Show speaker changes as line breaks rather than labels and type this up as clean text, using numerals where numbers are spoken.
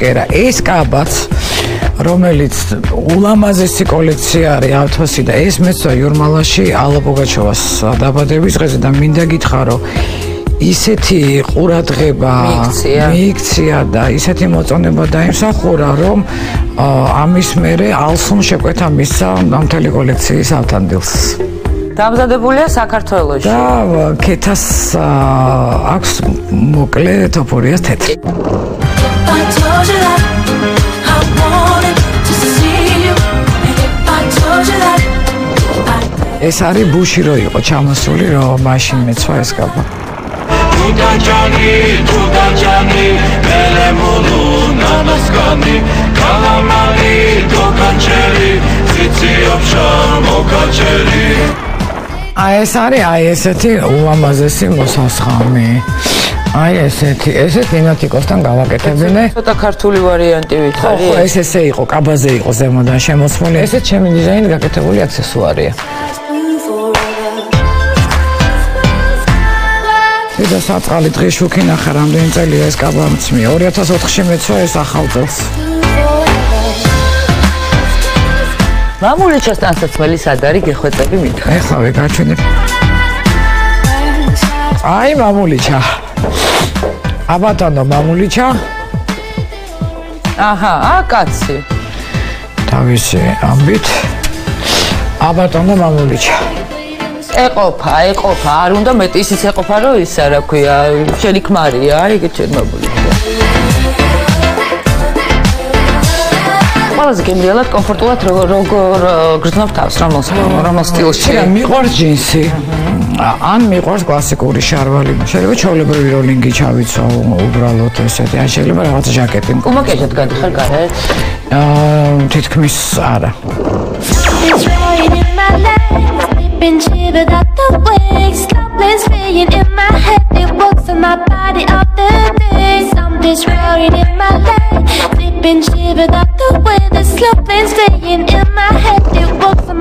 კერა. ეს კაბაც, რომელიც ულამაზესი კოლექცია არის ავთოსი და ეს მეცვა იურმალაში ალა პუგაჩოვას დაბადების დღეზე და მინდა გითხრა, ისეთი ყურადღება მიიქცია და ისეთი მოწონება დაიმსახურა, რომ ამის მერე ალსუმ შეკვეთა მისცა მთელი კოლექციის ავთანდილს.
დამზადებულია საქართველოში.
და ქეთას აქვს მოკლე თოფურიას თეთრი. ეს არის ბუში რო იყო ჩამოსული, რომ მაშინ მეცვა ეს კაბა.
Tutanjani, Belemulu, Namaskani, Kalamani, Dokancheri, Tsitsiopsha, Mokacheri.
ეს არის ესეთი ულამაზესი მოსასხამი. ესეთი ნინათიკოსთან გავაკეთებინე.
ცოტა ქართული ვარიანტი ვითარი.
ხო, ესე იყო, კაბაზე იყო ზემოდან შემოსმული. ესე ჩემი დიზაინით გაკეთებული აქსესუარია. და საწყალი დღეს შუქინახა რამდენი წელია ეს კაბა მწმი 2004-ში მეცვა ეს ახალ წელს.
მამულიჩას ტანსაცმელი სად არის გეხვეწები მითხრა.
ეხლა გაჩვენებ. აი მამულიჩა. აბატონო მამულიჩა.
აჰა, კაცი.
თავისი ამბით. აბატონო მამულიჩა.
ეყოფა, არ უნდა მეტი ისიც ეყოფა, რომ ისა რა ქვია, შენი ქმარია, იგი ჩერმებული. ყველაზე გემრიელად, კომფორტულად როგორ გრძნობ თავს, რომელ სტილში?
მიყვარს ჯინსი. ან მიყვარს კლასიკური შარვალი. შეიძლება ჩვეულებრივი როლინგი ჩავიცო, უბრალოდ ესეთი, ან შეიძლება რაღაც ჟაკეტი.
უმაკეჟად გადიხარ გარეთ?
თითქმის არა.
Been shivered out the wings, slopless staying in my head. It works on my body all the day. Something's roaring in my leg. Been shivered out the way. The slopless staying in my head. It works on my